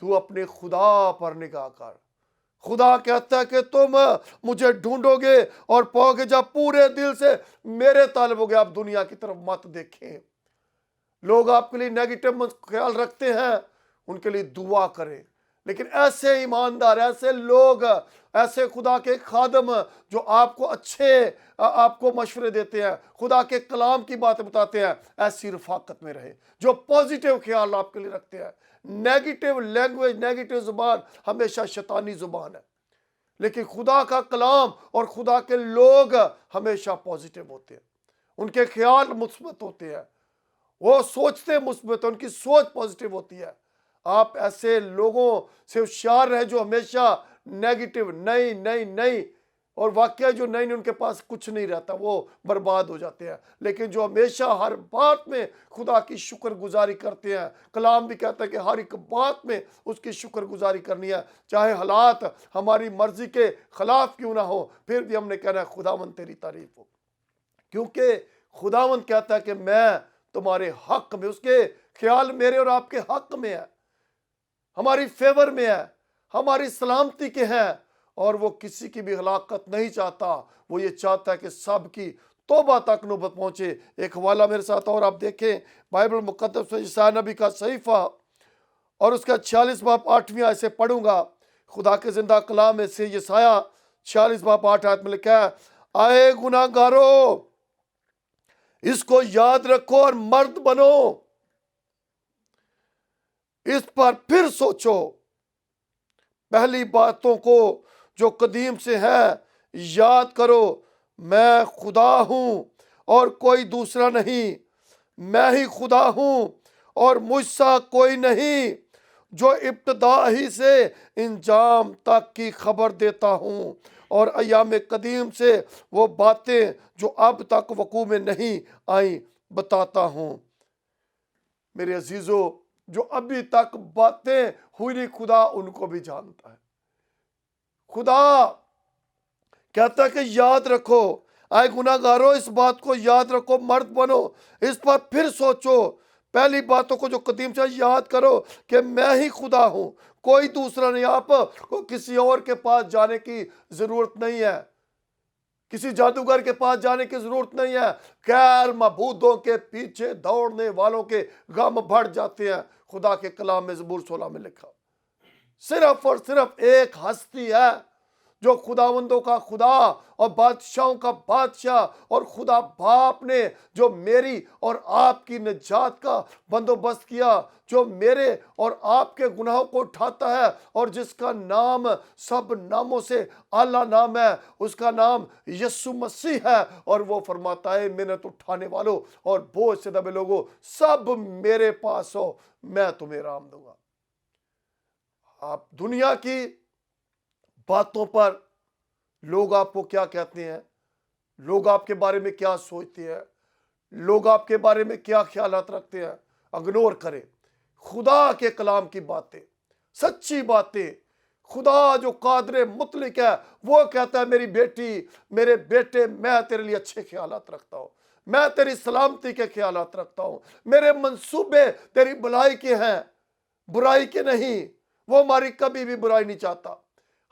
تو اپنے خدا پر نگاہ کر۔ خدا کہتا ہے کہ تم مجھے ڈھونڈو گے اور پاؤ گے جب پورے دل سے میرے طالب ہو گے۔ آپ دنیا کی طرف مت دیکھیں۔ لوگ آپ کے لیے نیگیٹو خیال رکھتے ہیں، ان کے لیے دعا کریں، لیکن ایسے ایماندار، ایسے لوگ، ایسے خدا کے خادم جو آپ کو اچھے آپ کو مشورے دیتے ہیں، خدا کے کلام کی باتیں بتاتے ہیں، ایسی رفاقت میں رہے، جو پازیٹیو خیال آپ کے لیے رکھتے ہیں۔ نیگیٹو لینگویج، نیگیٹو زبان ہمیشہ شیطانی زبان ہے، لیکن خدا کا کلام اور خدا کے لوگ ہمیشہ پازیٹیو ہوتے ہیں، ان کے خیال مثبت ہوتے ہیں، وہ سوچتے مثبت، ان کی سوچ پازیٹیو ہوتی ہے۔ آپ ایسے لوگوں سے ہوشیار رہیں جو ہمیشہ نیگیٹو، نہیں، اور واقعہ جو نہیں، ان کے پاس کچھ نہیں رہتا، وہ برباد ہو جاتے ہیں، لیکن جو ہمیشہ ہر بات میں خدا کی شکر گزاری کرتے ہیں۔ کلام بھی کہتا ہے کہ ہر ایک بات میں اس کی شکر گزاری کرنی ہے، چاہے حالات ہماری مرضی کے خلاف کیوں نہ ہو، پھر بھی ہم نے کہنا ہے خداوند تیری تعریف ہو، کیونکہ خداوند کہتا ہے کہ میں تمہارے حق میں، اس کے خیال میرے اور آپ کے حق میں ہے، ہماری فیور میں ہے، ہماری سلامتی کے ہیں، اور وہ کسی کی بھی ہلاکت نہیں چاہتا، وہ یہ چاہتا ہے کہ سب کی توبہ تک نوبت پہنچے۔ ایک حوالہ میرے ساتھ اور آپ دیکھیں، بائبل مقدس میں یسایا نبی کا صحیفہ اور اس کا 46 باب 8ویں آیت سے پڑھوں گا۔ خدا کے زندہ کلام میں سے یسایا 46 باب 8 آیت میں لکھا ہے، آئے گناہ گارو، اس کو یاد رکھو اور مرد بنو، اس پر پھر سوچو، پہلی باتوں کو جو قدیم سے ہے یاد کرو، میں خدا ہوں اور کوئی دوسرا نہیں، میں ہی خدا ہوں اور مجھ سا کوئی نہیں، جو ابتدا ہی سے انجام تک کی خبر دیتا ہوں اور ایام قدیم سے وہ باتیں جو اب تک وقوع میں نہیں آئیں بتاتا ہوں۔ میرے عزیزو، جو ابھی تک باتیں ہوئی نہیں، خدا ان کو بھی جانتا ہے۔ خدا کہتا ہے کہ یاد رکھو، آئے گناہ گارو، اس بات کو یاد رکھو، مرد بنو، اس پر پھر سوچو، پہلی باتوں کو جو قدیم سے یاد کرو کہ میں ہی خدا ہوں، کوئی دوسرا نہیں۔ آپ کو کسی اور کے پاس جانے کی ضرورت نہیں ہے، کسی جادوگر کے پاس جانے کی ضرورت نہیں ہے۔ غیر معبودوں کے پیچھے دوڑنے والوں کے غم بڑھ جاتے ہیں۔ خدا کے کلام میں زبور 16 میں لکھا، صرف اور صرف ایک ہستی ہے جو خداوندوں کا خدا اور بادشاہوں کا بادشاہ اور خدا باپ نے، جو میری اور آپ کی نجات کا بندوبست کیا، جو میرے اور آپ کے گناہوں کو اٹھاتا ہے، اور جس کا نام سب ناموں سے اعلیٰ نام ہے، اس کا نام یسوع مسیح ہے۔ اور وہ فرماتا ہے، محنت اٹھانے والوں اور بوجھ سے دبے لوگوں، سب میرے پاس ہو، میں تمہیں آرام دوں گا۔ آپ دنیا کی باتوں پر لوگ آپ کو کیا کہتے ہیں، لوگ آپ کے بارے میں کیا سوچتے ہیں، لوگ آپ کے بارے میں کیا خیالات رکھتے ہیں، اگنور کریں خدا کے کلام کی باتیں، سچی باتیں۔ خدا جو قادر مطلق ہے، وہ کہتا ہے میری بیٹی، میرے بیٹے، میں تیرے لیے اچھے خیالات رکھتا ہوں، میں تیری سلامتی کے خیالات رکھتا ہوں، میرے منصوبے تیری بھلائی کے ہیں، برائی کے نہیں۔ وہ ہماری کبھی بھی برائی نہیں چاہتا۔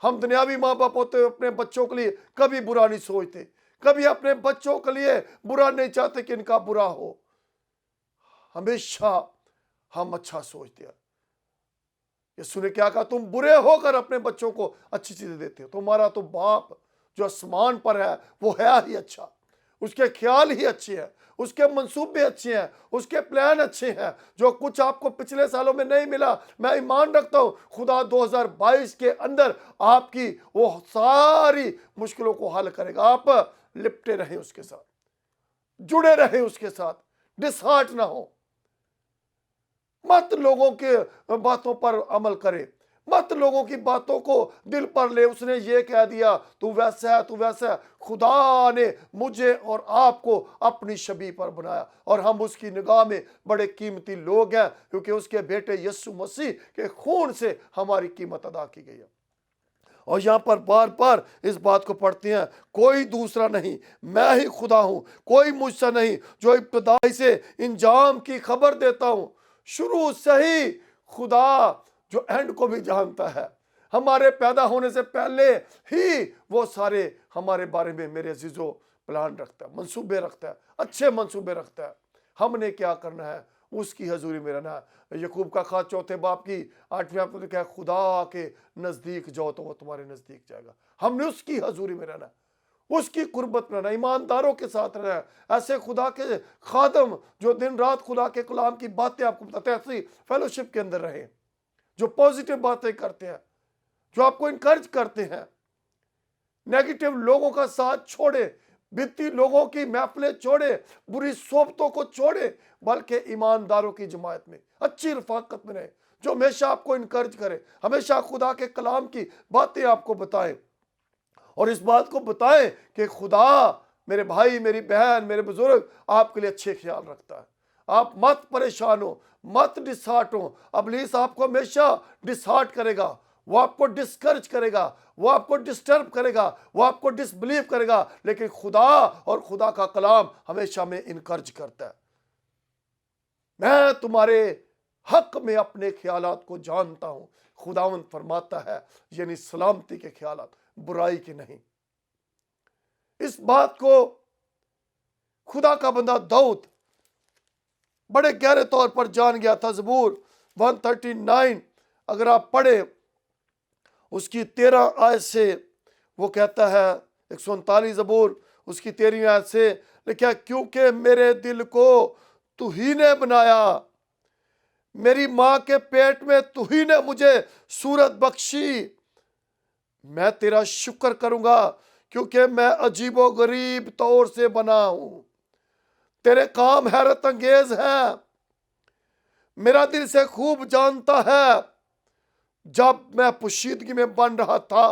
ہم دنیاوی ماں باپ ہوتے ہوئے اپنے بچوں کے لیے کبھی برا نہیں سوچتے، کبھی اپنے بچوں کے لیے برا نہیں چاہتے کہ ان کا برا ہو، ہمیشہ ہم اچھا سوچتے ہیں۔ یسوع نے کیا کہا، تم برے ہو کر اپنے بچوں کو اچھی چیزیں دیتے ہو، تمہارا تو باپ جو آسمان پر ہے وہ ہے ہی اچھا، اس کے خیال ہی اچھے ہیں، اس کے منصوبے اچھے ہیں، اس کے پلان اچھے ہیں۔ جو کچھ آپ کو پچھلے سالوں میں نہیں ملا، میں ایمان رکھتا ہوں خدا 2022 کے اندر آپ کی وہ ساری مشکلوں کو حل کرے گا۔ آپ لپٹے رہیں اس کے ساتھ، جڑے رہیں اس کے ساتھ، ڈس ہارٹ نہ ہو، مت لوگوں کے باتوں پر عمل کرے، مت لوگوں کی باتوں کو دل پر لے، اس نے یہ کہہ دیا تو ویسا ہے، تو ویسا ہے۔ خدا نے مجھے اور آپ کو اپنی شبیہ پر بنایا، اور ہم اس کی نگاہ میں بڑے قیمتی لوگ ہیں، کیونکہ اس کے بیٹے یسوع مسیح کے خون سے ہماری قیمت ادا کی گئی ہے۔ اور یہاں پر بار بار اس بات کو پڑھتے ہیں، کوئی دوسرا نہیں، میں ہی خدا ہوں، کوئی مجھ سے نہیں، جو ابتدائی سے انجام کی خبر دیتا ہوں۔ شروع سے ہی خدا جو اینڈ کو بھی جانتا ہے، ہمارے پیدا ہونے سے پہلے ہی وہ سارے ہمارے بارے میں میرے عزیزو پلان رکھتا ہے، منصوبے رکھتا ہے، اچھے منصوبے رکھتا ہے۔ ہم نے کیا کرنا ہے؟ اس کی حضوری میں رہنا ہے۔ یعقوب کا خط 4 باب کی 8ویں آیت میں کہا خدا کے نزدیک جاؤ تو وہ تمہارے نزدیک جائے گا۔ ہم نے اس کی حضوری میں رہنا ہے، اس کی قربت میں رہنا، ایمانداروں کے ساتھ رہنا ہے، ایسے خدا کے خادم جو دن رات خدا کے کلام کی باتیں آپ کو بتاتے ہیں، ایسی فیلوشپ کے اندر رہیں، جو پازیٹیو باتیں کرتے ہیں، جو آپ کو انکرج کرتے ہیں۔ نیگیٹو لوگوں کا ساتھ چھوڑے، بدتی لوگوں کی محفلیں چھوڑے، بری صحبتوں کو چھوڑے، بلکہ ایمانداروں کی جماعت میں اچھی رفاقت میں رہے، جو ہمیشہ آپ کو انکرج کرے، ہمیشہ خدا کے کلام کی باتیں آپ کو بتائیں، اور اس بات کو بتائیں کہ خدا میرے بھائی، میری بہن، میرے بزرگ آپ کے لیے اچھے خیال رکھتا ہے۔ آپ مت پریشان ہو، مت ڈسہارٹ ہو۔ ابلیس آپ کو ہمیشہ ڈسہارٹ کرے گا، وہ آپ کو ڈسکرج کرے گا، وہ آپ کو ڈسٹرب کرے گا، وہ آپ کو ڈس بلیو کرے گا، لیکن خدا اور خدا کا کلام ہمیشہ میں انکرج کرتا ہے۔ میں تمہارے حق میں اپنے خیالات کو جانتا ہوں، خداوند فرماتا ہے، یعنی سلامتی کے خیالات، برائی کے نہیں۔ اس بات کو خدا کا بندہ داؤد بڑے گہرے طور پر جان گیا تھا۔ زبور 139 اگر آپ پڑھیں، اس کی 13 آیت سے وہ کہتا ہے، 139 زبور اس کی 13 آیت سے لکھا، کیونکہ میرے دل کو تو ہی نے بنایا، میری ماں کے پیٹ میں تو ہی نے مجھے صورت بخشی، میں تیرا شکر کروں گا کیونکہ میں عجیب و غریب طور سے بنا ہوں، تیرے کام حیرت انگیز ہیں، میرا دل سے خوب جانتا ہے۔ جب میں پوشیدگی میں بن رہا تھا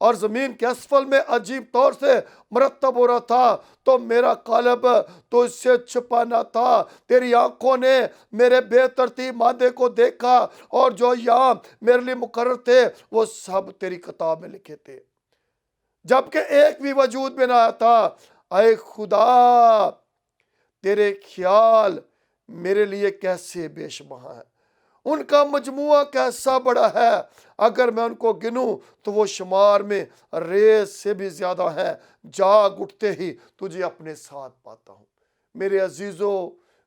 اور زمین کے اسفل میں عجیب طور سے مرتب ہو رہا تھا تو میرا قالب تو اس سے چھپا نہ تھا، تیری آنکھوں نے میرے بے ترتیب مادے کو دیکھا، اور جو ایام میرے لیے مقرر تھے وہ سب تیری کتاب میں لکھے تھے، جبکہ ایک بھی وجود میں نہ آیا تھا۔ اے خدا، تیرے خیال میرے لیے کیسے بے شمار ہیں، ان کا مجموعہ کیسا بڑا ہے، اگر میں ان کو گنوں تو وہ شمار میں ریت سے بھی زیادہ ہے، جاگ اٹھتے ہی تجھے اپنے ساتھ پاتا ہوں۔ میرے عزیزو،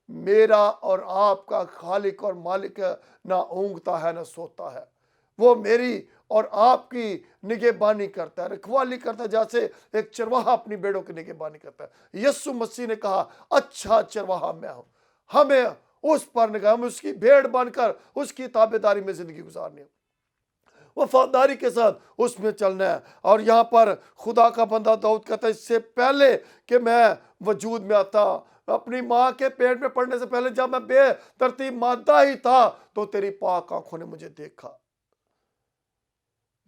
میرا اور آپ کا خالق اور مالک نہ اونگتا ہے نہ سوتا ہے، وہ میری اور آپ کی نگہبانی کرتا ہے، رکھوالی کرتا ہے، جیسے ایک چرواہا اپنی بیڑوں کی نگہبانی کرتا ہے۔ یسوع مسیح نے کہا، اچھا چرواہا میں ہوں، ہمیں اس پر نگاہ، ہمیں اس کی بھیڑ بن کر اس کی تابعداری میں زندگی گزارنی ہے، وفاداری کے ساتھ اس میں چلنا ہے۔ اور یہاں پر خدا کا بندہ داؤد کہتا ہے، اس سے پہلے کہ میں وجود میں آتا، اپنی ماں کے پیٹ میں پڑنے سے پہلے جب میں بے ترتیب مادہ ہی تھا تو تیری پاک آنکھوں نے مجھے دیکھا،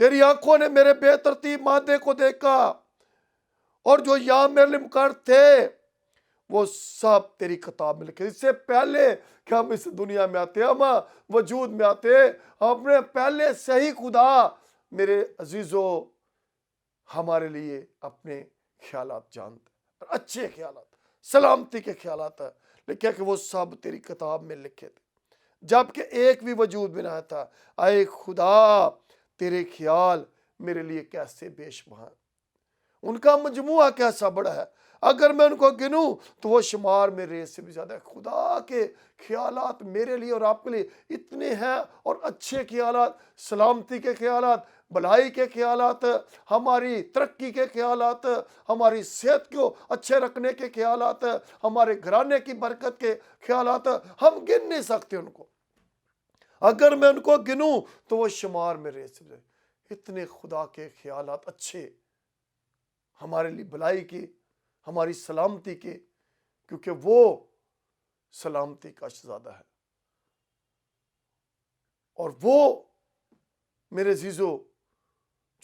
تیری آنکھوں نے میرے بے ترتیب مادے کو دیکھا، اور جو ایام میرے لیے مقرر تھے وہ سب تیری کتاب میں لکھے۔ اس سے پہلے کہ ہم اس دنیا میں آتے، ہم وجود میں آتے، اپنے پہلے سے ہی خدا میرے عزیزو ہمارے لیے اپنے خیالات جانتے ہیں، اچھے خیالات، سلامتی کے خیالات ہیں، لکھا کہ وہ سب تیری کتاب میں لکھے تھے جبکہ ایک بھی وجود میں نہ تھا۔ اے خدا، تیرے خیال میرے لیے کیسے بے شمار، ان کا مجموعہ کیسا بڑا ہے، اگر میں ان کو گنوں تو وہ شمار میں ریت سے بھی زیادہ ہے۔ خدا کے خیالات میرے لیے اور آپ کے لیے اتنے ہیں، اور اچھے خیالات، سلامتی کے خیالات، بھلائی کے خیالات، ہماری ترقی کے خیالات، ہماری صحت کو اچھے رکھنے کے خیالات، ہمارے گھرانے کی برکت کے خیالات، ہم گن نہیں سکتے ان کو، اگر میں ان کو گنوں تو وہ شمار میں ریت سے بھی زیادہ۔ اتنے خدا کے خیالات اچھے ہمارے لیے بھلائی کی، ہماری سلامتی کے، کیونکہ وہ سلامتی کا شہزادہ ہے، اور وہ میرے عزیزو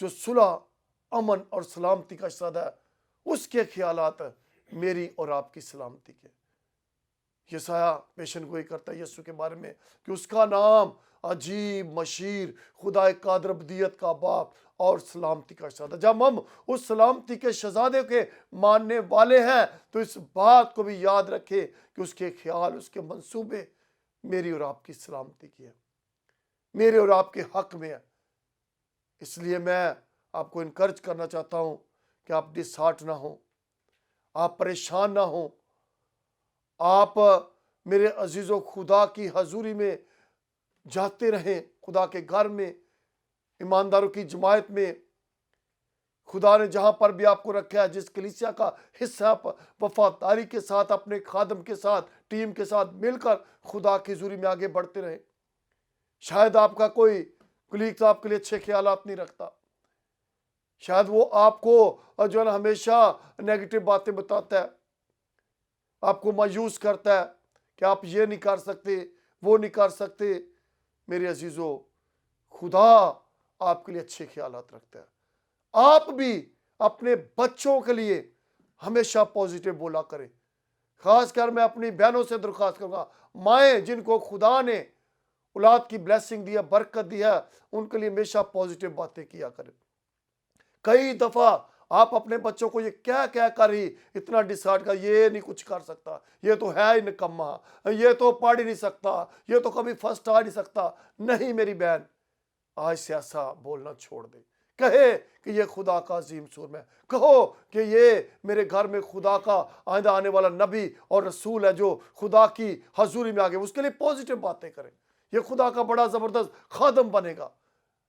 جو صلح، امن اور سلامتی کا شہزادہ ہے، اس کے خیالات میری اور آپ کی سلامتی کے۔ یسایہ پیشن گوئی کرتا ہے یسوع کے بارے میں کہ اس کا نام عجیب، مشیر، خدا قادر، ابدیت کا باپ اور سلامتی کا شہزادہ۔ جب ہم اس سلامتی کے شہزادے کے ماننے والے ہیں تو اس بات کو بھی یاد رکھے کہ اس کے خیال، اس کے منصوبے میری اور آپ کی سلامتی کی ہے۔ میرے اور آپ کے حق میں ہے۔ اس لیے میں آپ کو انکرج کرنا چاہتا ہوں کہ آپ ڈس ہارٹ نہ ہوں، آپ پریشان نہ ہوں، آپ میرے عزیزوں خدا کی حضوری میں جاتے رہیں، خدا کے گھر میں، ایمانداروں کی جماعت میں۔ خدا نے جہاں پر بھی آپ کو رکھا ہے، جس کلیسیا کا حصہ آپ وفاداری کے ساتھ اپنے خادم کے ساتھ، ٹیم کے ساتھ مل کر خدا کی حضوری میں آگے بڑھتے رہیں۔ شاید آپ کا کوئی کلیگ آپ کے لیے اچھے خیالات نہیں رکھتا، شاید وہ آپ کو جو ہے نا ہمیشہ نیگیٹو باتیں بتاتا ہے، آپ کو مایوس کرتا ہے کہ آپ یہ نہیں کر سکتے، وہ نہیں کر سکتے۔ میرے عزیزو، خدا آپ کے لیے اچھے خیالات رکھتا ہے۔ آپ بھی اپنے بچوں کے لیے ہمیشہ پوزیٹو بولا کریں۔ خاص کر میں اپنی بہنوں سے درخواست کروں گا، مائیں جن کو خدا نے اولاد کی بلیسنگ دیا، برکت دیا، ان کے لیے ہمیشہ پوزیٹو باتیں کیا کریں۔ کئی دفعہ آپ اپنے بچوں کو یہ کہہ کر ہی اتنا ڈسہارٹ کر، یہ نہیں کچھ کر سکتا، یہ تو ہے ہی نکما، یہ تو پڑھ ہی نہیں سکتا، یہ تو کبھی فرسٹ آ نہیں سکتا۔ نہیں میری بہن، آج سے ایسا بولنا چھوڑ دے۔ کہے کہ یہ خدا کا عظیم سورم ہے، کہو کہ یہ میرے گھر میں خدا کا آئندہ آنے والا نبی اور رسول ہے جو خدا کی حضوری میں آگے، اس کے لیے پوزیٹو باتیں کریں۔ یہ خدا کا بڑا زبردست خادم بنے گا،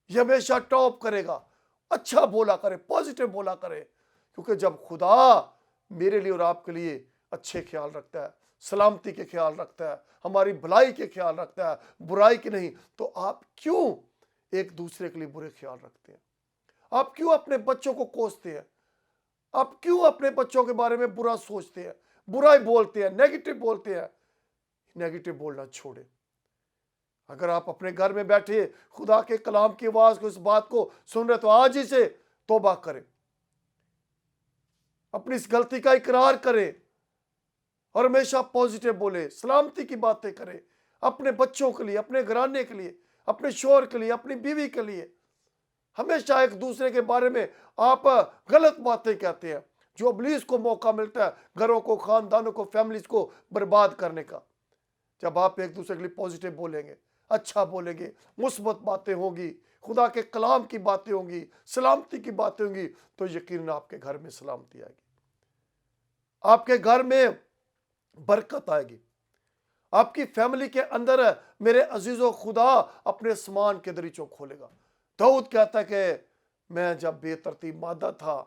یہ ہمیشہ ٹاپ کرے گا۔ اچھا بولا کرے، پوزیٹو بولا کرے، کیونکہ جب خدا میرے لیے اور آپ کے لیے اچھے خیال رکھتا ہے، سلامتی کے خیال رکھتا ہے، ہماری بھلائی کے خیال رکھتا ہے، برائی کی نہیں، تو آپ کیوں ایک دوسرے کے لیے برے خیال رکھتے ہیں؟ آپ کیوں اپنے بچوں کو کوستے ہیں؟ آپ کیوں اپنے بچوں کے بارے میں برا سوچتے ہیں، برائی بولتے ہیں، نیگیٹو بولتے ہیں؟ نیگیٹو بولنا چھوڑے۔ اگر آپ اپنے گھر میں بیٹھے خدا کے کلام کی آواز کو، اس بات کو سن رہے، تو آج ہی سے توبہ کریں، اپنی اس غلطی کا اقرار کریں اور ہمیشہ پوزیٹو بولے، سلامتی کی باتیں کریں، اپنے بچوں کے لیے، اپنے گھرانے کے لیے، اپنے شوہر کے لیے، اپنی بیوی کے لیے۔ ہمیشہ ایک دوسرے کے بارے میں آپ غلط باتیں کہتے ہیں، جو ابلیس کو موقع ملتا ہے گھروں کو، خاندانوں کو، فیملیز کو برباد کرنے کا۔ جب آپ ایک دوسرے کے لیے پوزیٹو بولیں گے، اچھا بولیں گے، مثبت باتیں ہوں گی، خدا کے کلام کی باتیں ہوں گی، سلامتی کی باتیں ہوں گی، تو یقیناً آپ کے گھر میں سلامتی آئے گی، آپ کے گھر میں برکت آئے گی، آپ کی فیملی کے اندر میرے عزیزو خدا اپنے آسمان کے دریچوں کھولے گا۔ داؤد کہتا ہے کہ میں جب بے ترتیب مادہ تھا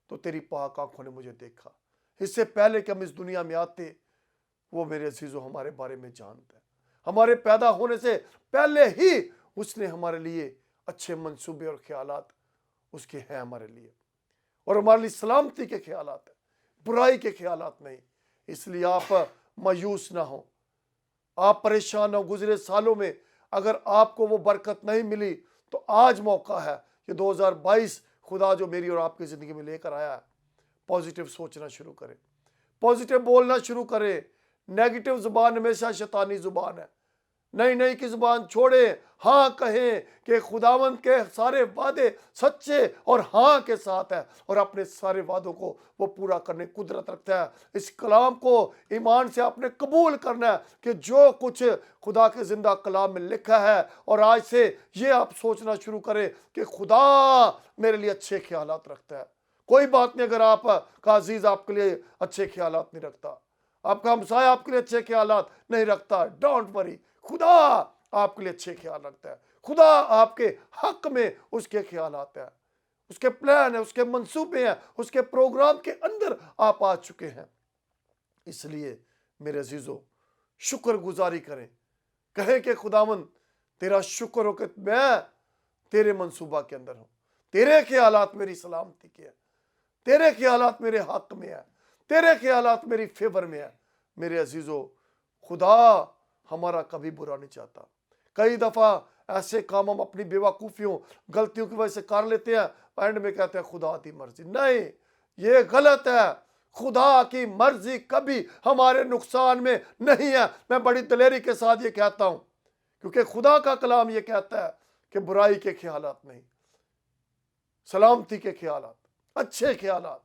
تو تیری پاک آنکھوں نے مجھے دیکھا۔ اس سے پہلے کہ ہم اس دنیا میں آتے، وہ میرے عزیزو ہمارے بارے میں جانتا ہے۔ ہمارے پیدا ہونے سے پہلے ہی اس نے ہمارے لیے اچھے منصوبے اور خیالات اس کے ہیں ہمارے لیے، اور ہمارے لیے سلامتی کے خیالات ہیں، برائی کے خیالات نہیں۔ اس لیے آپ مایوس نہ ہوں، آپ پریشان نہ ہوں۔ گزرے سالوں میں اگر آپ کو وہ برکت نہیں ملی، تو آج موقع ہے کہ 2022 خدا جو میری اور آپ کی زندگی میں لے کر آیا ہے، پوزیٹو سوچنا شروع کرے، پوزیٹو بولنا شروع کرے۔ نیگیٹو زبان ہمیشہ شیطانی زبان ہے۔ نہیں کی زبان چھوڑے، ہاں کہیں کہ خداوند کے سارے وعدے سچے اور ہاں کے ساتھ ہے، اور اپنے سارے وعدوں کو وہ پورا کرنے کی قدرت رکھتا ہے۔ اس کلام کو ایمان سے آپ نے قبول کرنا ہے کہ جو کچھ خدا کے زندہ کلام میں لکھا ہے، اور آج سے یہ آپ سوچنا شروع کریں کہ خدا میرے لیے اچھے خیالات رکھتا ہے۔ کوئی بات نہیں اگر آپ کا عزیز آپ کے لیے اچھے خیالات نہیں رکھتا، آپ کا ہمسایہ آپ کے لیے اچھے خیالات نہیں رکھتا، ڈونٹ وری، خدا آپ کے لیے اچھے خیال رکھتا ہے۔ خدا آپ کے حق میں اس کے خیالات ہیں، اس کے پلان ہیں، اس کے منصوبے ہیں، اس کے پروگرام کے اندر آپ آ چکے ہیں۔ اس لیے میرے عزیزو، شکر گزاری کریں، کہیں کہ خداوند تیرا شکر ہو کہ میں تیرے منصوبہ کے اندر ہوں، تیرے خیالات میری سلامتی کے ہیں، تیرے خیالات میرے حق میں ہیں، تیرے خیالات میری فیور میں ہیں۔ میرے عزیزو، خدا ہمارا کبھی برا نہیں چاہتا۔ کئی دفعہ ایسے کام ہم اپنی بے وقوفیوں، غلطیوں کی وجہ سے کر لیتے ہیں، اینڈ میں کہتے ہیں خدا کی مرضی۔ نہیں، یہ غلط ہے۔ خدا کی مرضی کبھی ہمارے نقصان میں نہیں ہے۔ میں بڑی دلیری کے ساتھ یہ کہتا ہوں، کیونکہ خدا کا کلام یہ کہتا ہے کہ برائی کے خیالات نہیں، سلامتی کے خیالات، اچھے خیالات،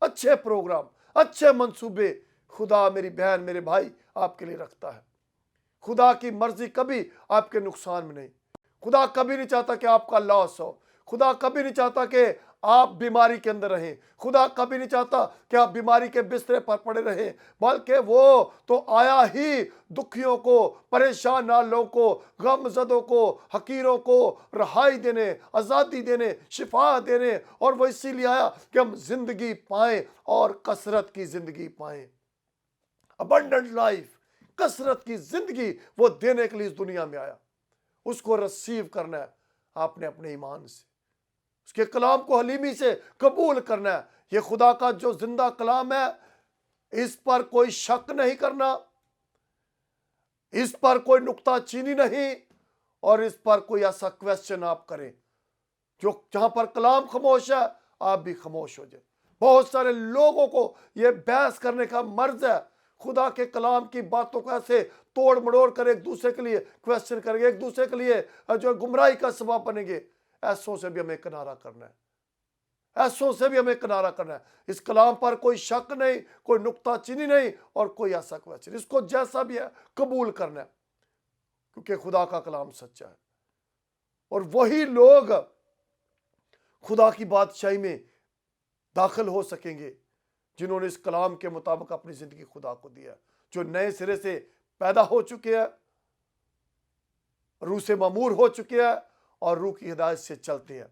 اچھے پروگرام، اچھے منصوبے خدا میری بہن، میرے بھائی آپ کے لیے رکھتا ہے۔ خدا کی مرضی کبھی آپ کے نقصان میں نہیں۔ خدا کبھی نہیں چاہتا کہ آپ کا لاس ہو. خدا کبھی نہیں چاہتا کہ آپ بیماری کے اندر رہیں. خدا کبھی نہیں چاہتا کہ آپ بیماری کے بسترے پر پڑے رہیں، بلکہ وہ تو آیا ہی دکھیوں کو، پریشان لوگوں کو، غم زدوں کو، حقیروں کو رہائی دینے، آزادی دینے، شفا دینے. اور وہ اسی لیے آیا کہ ہم زندگی پائیں اور کثرت کی زندگی پائیں. ابنڈنٹ لائف، کثرت کی زندگی وہ دینے کے لیے اس دنیا میں آیا. اس کو ریسیو کرنا ہے آپ نے اپنے ایمان سے، اس کے کلام کو حلیمی سے قبول کرنا ہے. یہ خدا کا جو زندہ کلام ہے، اس پر کوئی شک نہیں کرنا، اس پر کوئی نکتہ چینی نہیں، اور اس پر کوئی ایسا کویسچن آپ کریں جو جہاں پر کلام خاموش ہے آپ بھی خاموش ہو جائیں. بہت سارے لوگوں کو یہ بحث کرنے کا مرض ہے، خدا کے کلام کی باتوں کو ایسے توڑ مڑوڑ کر ایک دوسرے کے لیے کویسچن کریں گے، ایک دوسرے کے لیے جو گمراہی کا سبب بنیں گے. ایسوں سے بھی ہمیں کنارہ کرنا ہے، ایسوں سے بھی ہمیں کنارہ کرنا ہے. اس کلام پر کوئی شک نہیں، کوئی نکتہ چینی نہیں، اور کوئی ایسا کویسچن. اس کو جیسا بھی ہے قبول کرنا ہے، کیونکہ خدا کا کلام سچا ہے. اور وہی لوگ خدا کی بادشاہی میں داخل ہو سکیں گے جنہوں نے اس کلام کے مطابق اپنی زندگی خدا کو دیا، جو نئے سرے سے پیدا ہو چکے ہیں، روح سے معمور ہو چکے ہیں اور روح کی ہدایت سے چلتے ہیں.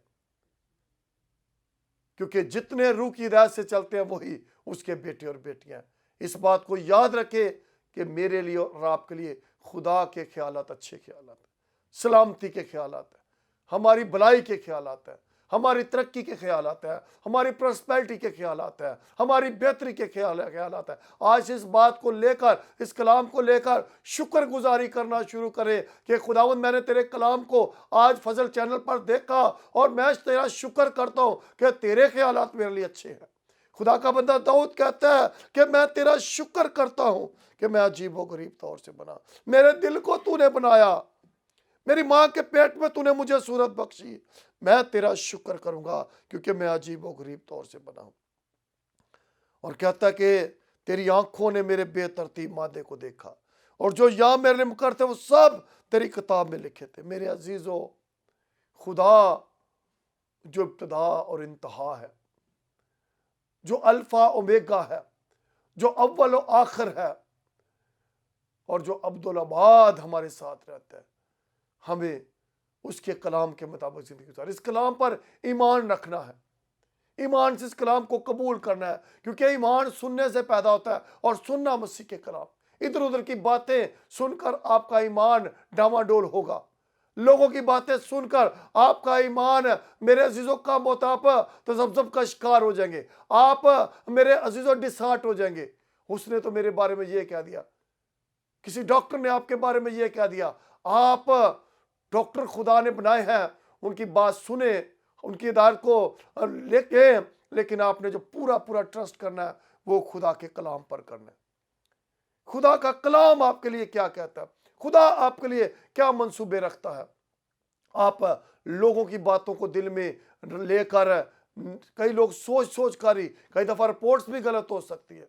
کیونکہ جتنے روح کی ہدایت سے چلتے ہیں وہی اس کے بیٹے اور بیٹیاں ہیں. اس بات کو یاد رکھے کہ میرے لیے اور آپ کے لیے خدا کے خیالات اچھے خیالات ہیں، سلامتی کے خیالات ہیں، ہماری بھلائی کے خیالات ہیں، ہماری ترقی کے خیالات ہیں، ہماری پراسپیرٹی کے خیالات ہیں، ہماری بہتری کے خیالات ہیں. آج اس بات کو لے کر، اس کلام کو لے کر شکر گزاری کرنا شروع کرے کہ خداوند میں نے تیرے کلام کو آج فضل چینل پر دیکھا اور میں تیرا شکر کرتا ہوں کہ تیرے خیالات میرے لیے اچھے ہیں. خدا کا بندہ داؤد کہتا ہے کہ میں تیرا شکر کرتا ہوں کہ میں عجیب و غریب طور سے بنا، میرے دل کو تو نے بنایا، میری ماں کے پیٹ میں تو نے مجھے صورت بخشی، میں تیرا شکر کروں گا کیونکہ میں عجیب و غریب طور سے بنا ہوں. اور کہتا ہے کہ تیری آنکھوں نے میرے بے ترتیب مادے کو دیکھا، اور جو یہاں میرے لیے مقرر تھے وہ سب تیری کتاب میں لکھے تھے. میرے عزیزو، خدا جو ابتدا اور انتہا ہے، جو الفا اومیگا ہے، جو اول و آخر ہے، اور جو عبدالآباد ہمارے ساتھ رہتا ہے، ہمیں اس کے کلام کے مطابق زندگی گزارے. اس کلام پر ایمان رکھنا ہے، ایمان سے اس کلام کو قبول کرنا ہے، کیونکہ ایمان سننے سے پیدا ہوتا ہے اور سننا مسیح کے کلام. ادھر ادھر کی باتیں سن کر آپ کا ایمان ڈاواڈول ہوگا، لوگوں کی باتیں سن کر آپ کا ایمان میرے عزیزوں کا موتاپ تذبذب کا شکار ہو جائیں گے. آپ میرے عزیزوں ڈسہارٹ ہو جائیں گے. اس نے تو میرے بارے میں یہ کہہ دیا، کسی ڈاکٹر نے آپ کے بارے میں یہ کہہ دیا. آپ ڈاکٹر خدا نے بنائے ہیں، ان کی بات سنیں، ان کی ہدایت کو لے کے، لیکن آپ نے جو پورا ٹرسٹ کرنا ہے وہ خدا کے کلام پر کرنا ہے. خدا کا کلام آپ کے لیے کیا کہتا ہے، خدا آپ کے لیے کیا منصوبے رکھتا ہے. آپ لوگوں کی باتوں کو دل میں لے کر، کئی لوگ سوچ کر ہی، کئی دفعہ رپورٹس بھی غلط ہو سکتی ہے،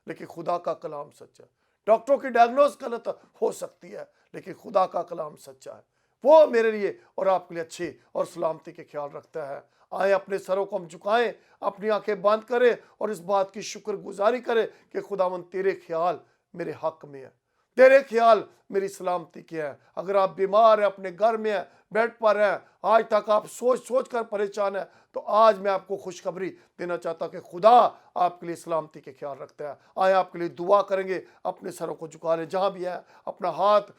لیکن خدا کا کلام سچا ہے. ڈاکٹروں کی ڈائگنوز غلط ہو سکتی ہے، لیکن خدا کا کلام سچا ہے. وہ میرے لیے اور آپ کے لیے اچھی اور سلامتی کے خیال رکھتا ہے. آئیں اپنے سروں کو ہم جھکائیں، اپنی آنکھیں بند کریں اور اس بات کی شکر گزاری کریں کہ خداوند تیرے خیال میرے حق میں ہے، تیرے خیال میری سلامتی کے ہیں. اگر آپ بیمار ہیں، اپنے گھر میں ہیں، بیڈ پر ہیں، آج تک آپ سوچ کر پریشان ہیں، تو آج میں آپ کو خوشخبری دینا چاہتا ہوں کہ خدا آپ کے لیے سلامتی کے خیال رکھتا ہے. آئیں آپ کے لیے دعا کریں گے. اپنے سروں کو جھکا لیں، جہاں بھی ہے اپنا ہاتھ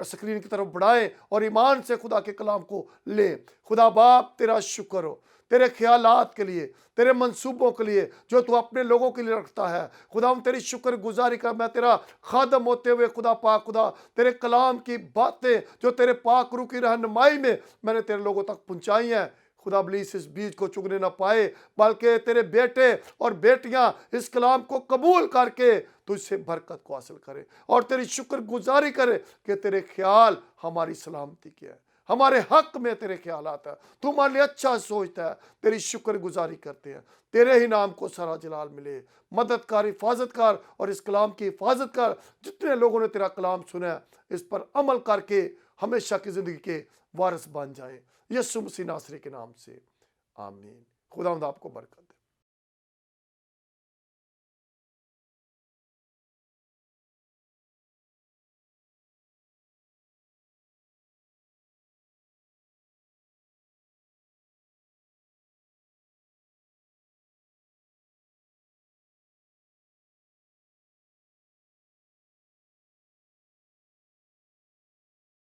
اسکرین کی طرف بڑھائیں اور ایمان سے خدا کے کلام کو لیں. خدا باپ تیرا شکر ہو تیرے خیالات کے لیے، تیرے منصوبوں کے لیے جو تو اپنے لوگوں کے لیے رکھتا ہے. خدا ہم تیری شکر گزاری کر، میں تیرا خادم ہوتے ہوئے خدا پاک، خدا تیرے کلام کی باتیں جو تیرے پاک روح کی رہنمائی میں نے تیرے لوگوں تک پہنچائی ہیں، خدا ابلیس اس بیج کو چگنے نہ پائے، بلکہ تیرے بیٹے اور بیٹیاں اس کلام کو قبول کر کے تجھ سے برکت کو حاصل کرے اور تیری شکر گزاری کرے کہ تیرے خیال ہماری سلامتی کے ہیں، ہمارے حق میں تیرے خیالات ہیں، تو ہمارے لیے اچھا سوچتا ہے. تیری شکر گزاری کرتے ہیں. تیرے ہی نام کو سارا جلال ملے. مددگار، حفاظت کر اور اس کلام کی حفاظت کر. جتنے لوگوں نے تیرا کلام سنا ہے اس پر عمل کر کے ہمیشہ کی زندگی کے وارث بن جائیں، یسوع مسیح ناصری کے نام سے آمین۔ خداوند آپ کو برکت دے۔